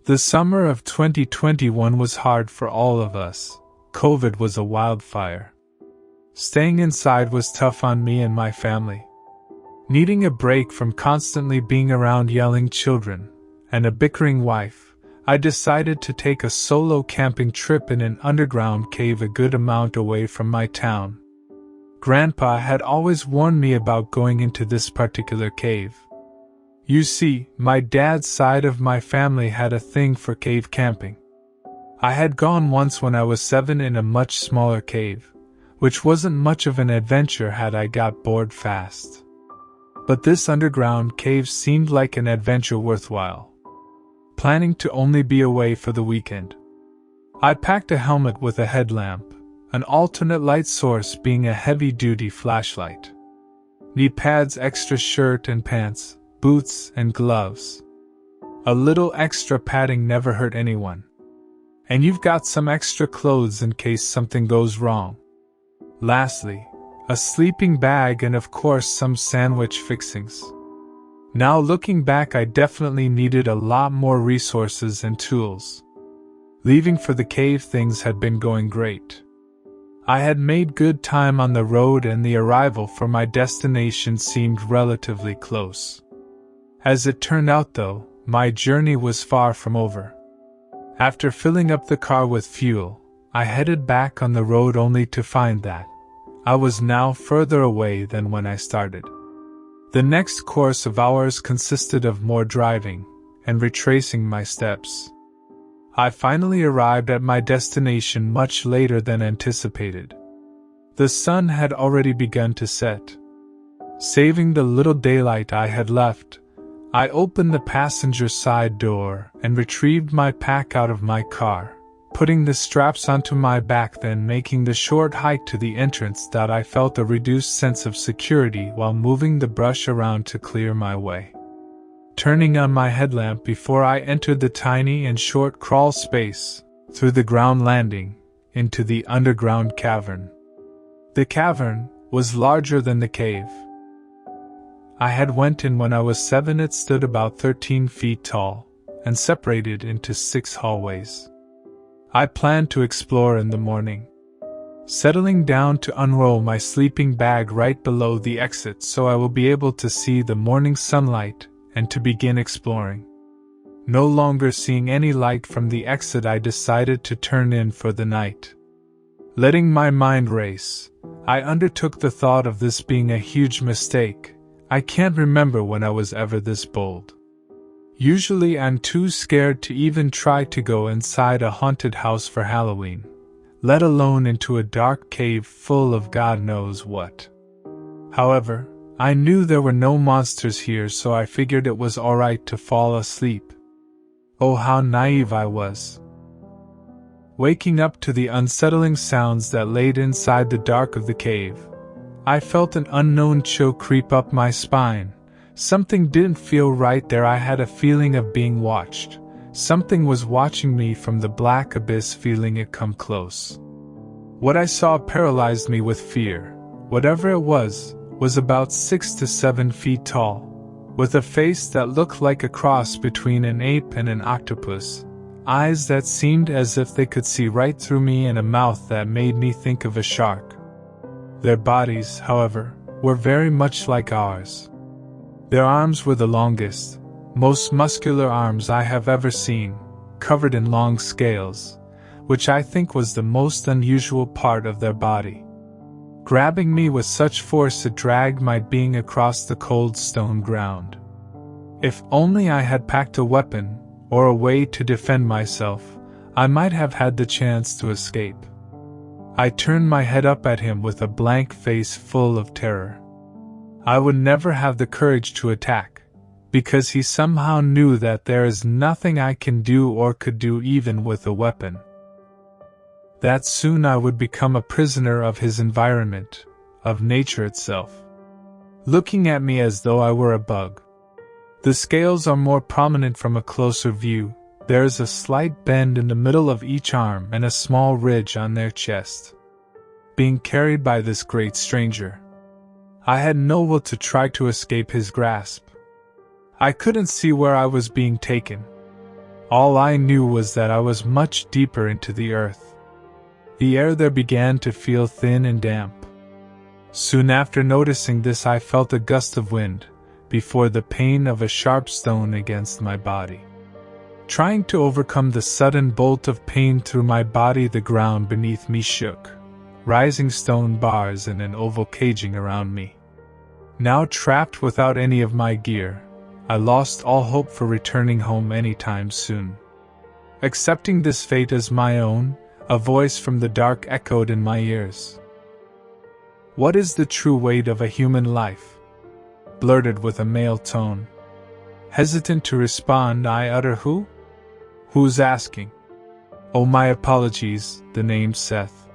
The summer of 2021 was hard for all of us. COVID was a wildfire. Staying inside was tough on me and my family. Needing a break from constantly being around yelling children and a bickering wife, I decided to take a solo camping trip in an underground cave a good amount away from my town. Grandpa had always warned me about going into this particular cave. You see, my dad's side of my family had a thing for cave camping. I had gone once when I was 7 in a much smaller cave, which wasn't much of an adventure had I got bored fast. But this underground cave seemed like an adventure worthwhile. Planning to only be away for the weekend, I packed a helmet with a headlamp, an alternate light source being a heavy-duty flashlight. Knee pads, extra shirt and pants, boots and gloves. A little extra padding never hurt anyone. And you've got some extra clothes in case something goes wrong. Lastly, a sleeping bag and of course some sandwich fixings. Now looking back, I definitely needed a lot more resources and tools. Leaving for the cave, things had been going great. I had made good time on the road and the arrival for my destination seemed relatively close. As it turned out though, my journey was far from over. After filling up the car with fuel, I headed back on the road only to find that I was now further away than when I started. The next course of hours consisted of more driving and retracing my steps. I finally arrived at my destination much later than anticipated. The sun had already begun to set. Saving the little daylight I had left, I opened the passenger side door and retrieved my pack out of my car, putting the straps onto my back, then making the short hike to the entrance that I felt a reduced sense of security while moving the brush around to clear my way. Turning on my headlamp before I entered the tiny and short crawl space, through the ground landing, into the underground cavern. The cavern was larger than the cave. I had went in when I was 7. It stood about 13 feet tall, and separated into 6 hallways. I planned to explore in the morning, settling down to unroll my sleeping bag right below the exit so I will be able to see the morning sunlight and to begin exploring. No longer seeing any light from the exit, I decided to turn in for the night. Letting my mind race, I undertook the thought of this being a huge mistake. I can't remember when I was ever this bold. Usually I'm too scared to even try to go inside a haunted house for Halloween, let alone into a dark cave full of God knows what. However, I knew there were no monsters here, so I figured it was alright to fall asleep. Oh, how naive I was. Waking up to the unsettling sounds that laid inside the dark of the cave, I felt an unknown chill creep up my spine. Something didn't feel right there. I had a feeling of being watched. Something was watching me from the black abyss, feeling it come close. What I saw paralyzed me with fear. Whatever it was about 6 to 7 feet tall, with a face that looked like a cross between an ape and an octopus, eyes that seemed as if they could see right through me, and a mouth that made me think of a shark. Their bodies, however, were very much like ours. Their arms were the longest, most muscular arms I have ever seen, covered in long scales, which I think was the most unusual part of their body. Grabbing me with such force it dragged my being across the cold stone ground. If only I had packed a weapon, or a way to defend myself, I might have had the chance to escape. I turned my head up at him with a blank face full of terror. I would never have the courage to attack, because he somehow knew that there is nothing I can do or could do even with a weapon. That soon I would become a prisoner of his environment, of nature itself. Looking at me as though I were a bug. The scales are more prominent from a closer view. There is a slight bend in the middle of each arm and a small ridge on their chest. Being carried by this great stranger, I had no will to try to escape his grasp. I couldn't see where I was being taken. All I knew was that I was much deeper into the earth. The air there began to feel thin and damp. Soon after noticing this, I felt a gust of wind, before the pain of a sharp stone against my body. Trying to overcome the sudden bolt of pain through my body, the ground beneath me shook, rising stone bars in an oval caging around me. Now trapped without any of my gear, I lost all hope for returning home anytime soon. Accepting this fate as my own, a voice from the dark echoed in my ears. "What is the true weight of a human life?" blurted with a male tone. Hesitant to respond, I utter, "Who? Who's asking?" "Oh, my apologies, the name's Seth,"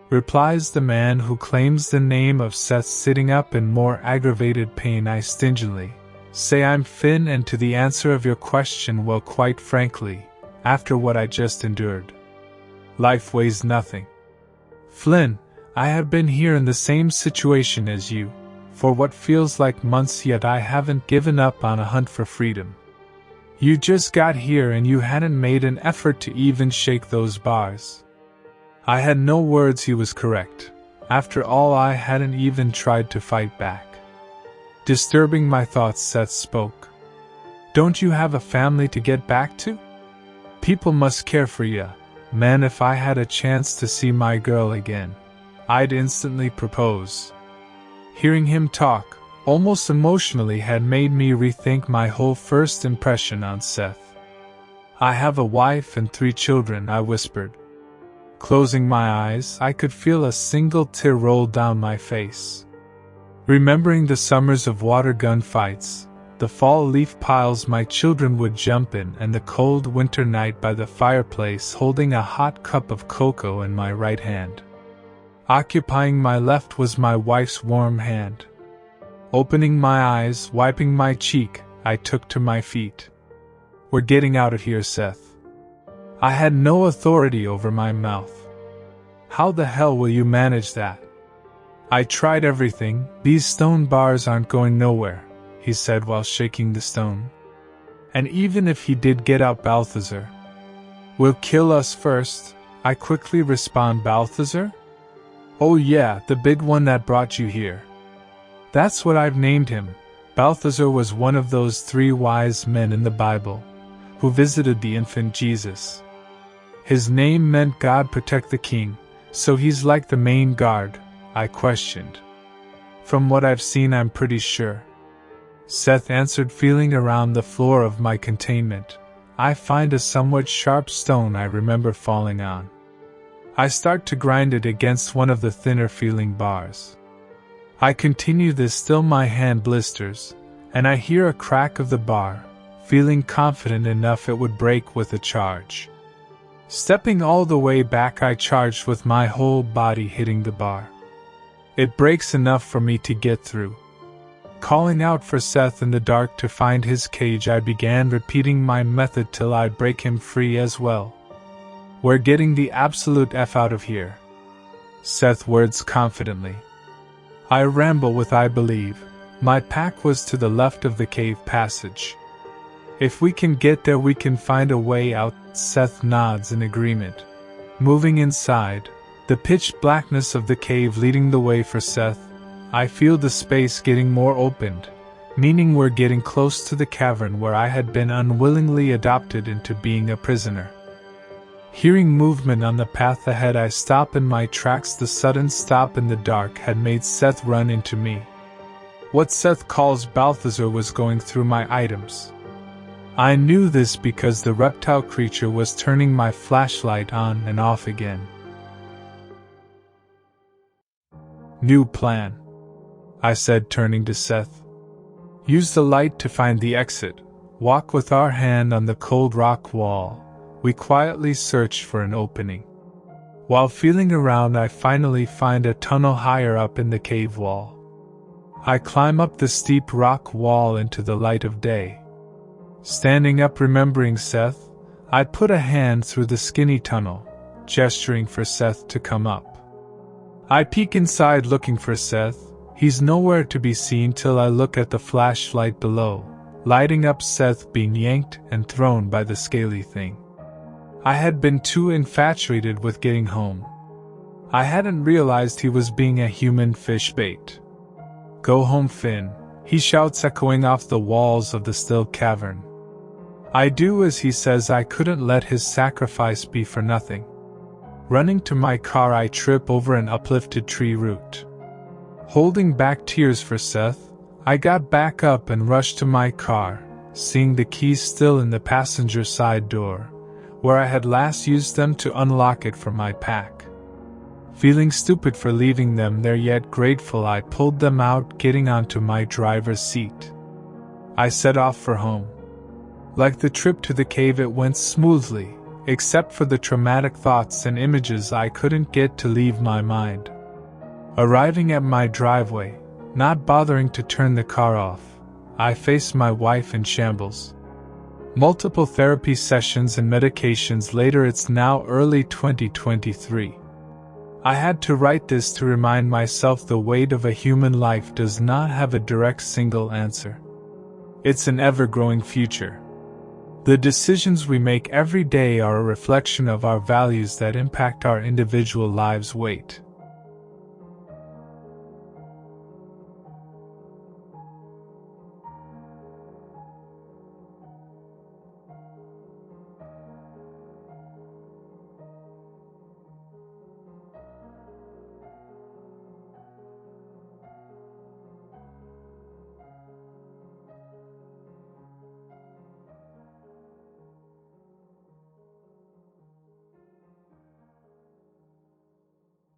replies the man who claims the name of Seth. Sitting up in more aggravated pain, I stingily say, "I'm Finn, and to the answer of your question, well, quite frankly, after what I just endured, life weighs nothing. Flynn, I have been here in the same situation as you, for what feels like months, yet I haven't given up on a hunt for freedom. You just got here and you hadn't made an effort to even shake those bars." I had no words. He was correct. After all, I hadn't even tried to fight back. Disturbing my thoughts, Seth spoke. "Don't you have a family to get back to? People must care for ya. Man, if I had a chance to see my girl again, I'd instantly propose." Hearing him talk, almost emotionally, had made me rethink my whole first impression on Seth. "I have a wife and 3 children," I whispered. Closing my eyes, I could feel a single tear roll down my face. Remembering the summers of water gun fights, the fall leaf piles my children would jump in, and the cold winter night by the fireplace holding a hot cup of cocoa in my right hand. Occupying my left was my wife's warm hand. Opening my eyes, wiping my cheek, I took to my feet. "We're getting out of here, Seth." I had no authority over my mouth. "How the hell will you manage that?" "I tried everything. These stone bars aren't going nowhere," he said while shaking the stone. "And even if he did get out, Balthazar will kill us first," I quickly respond. "Balthazar? Oh yeah, the big one that brought you here. That's what I've named him." Balthazar was one of those 3 wise men in the Bible who visited the infant Jesus. His name meant God protect the king, so he's like the main guard, I questioned. "From what I've seen, I'm pretty sure," Seth answered, feeling around the floor of my containment. I find a somewhat sharp stone I remember falling on. I start to grind it against one of the thinner feeling bars. I continue this, still my hand blisters, and I hear a crack of the bar, feeling confident enough it would break with a charge. Stepping all the way back, I charged with my whole body, hitting the bar. It breaks enough for me to get through. Calling out for Seth in the dark to find his cage, I began repeating my method till I'd break him free as well. "We're getting the absolute F out of here," Seth words confidently. I ramble with, "I believe my pack was to the left of the cave passage. If we can get there, we can find a way out." Seth nods in agreement. Moving inside, the pitch blackness of the cave leading the way for Seth, I feel the space getting more opened, meaning we're getting close to the cavern where I had been unwillingly adopted into being a prisoner. Hearing movement on the path ahead, I stop in my tracks. The sudden stop in the dark had made Seth run into me. What Seth calls Balthazar was going through my items. I knew this because the reptile creature was turning my flashlight on and off again. "New plan," I said, turning to Seth. "Use the light to find the exit. Walk with our hand on the cold rock wall." We quietly search for an opening. While feeling around, I finally find a tunnel higher up in the cave wall. I climb up the steep rock wall into the light of day. Standing up, remembering Seth, I put a hand through the skinny tunnel, gesturing for Seth to come up. I peek inside looking for Seth. He's nowhere to be seen till I look at the flashlight below, lighting up Seth being yanked and thrown by the scaly thing. I had been too infatuated with getting home. I hadn't realized he was being a human fish bait. "Go home, Finn," he shouts, echoing off the walls of the still cavern. I do as he says. I couldn't let his sacrifice be for nothing. Running to my car, I trip over an uplifted tree root. Holding back tears for Seth, I got back up and rushed to my car, seeing the keys still in the passenger side door, where I had last used them to unlock it from my pack. Feeling stupid for leaving them there, yet grateful, I pulled them out, getting onto my driver's seat. I set off for home. Like the trip to the cave, it went smoothly, except for the traumatic thoughts and images I couldn't get to leave my mind. Arriving at my driveway, not bothering to turn the car off, I faced my wife in shambles. Multiple therapy sessions and medications later, it's now early 2023. I had to write this to remind myself the weight of a human life does not have a direct single answer. It's an ever-growing future. The decisions we make every day are a reflection of our values that impact our individual lives. Wait.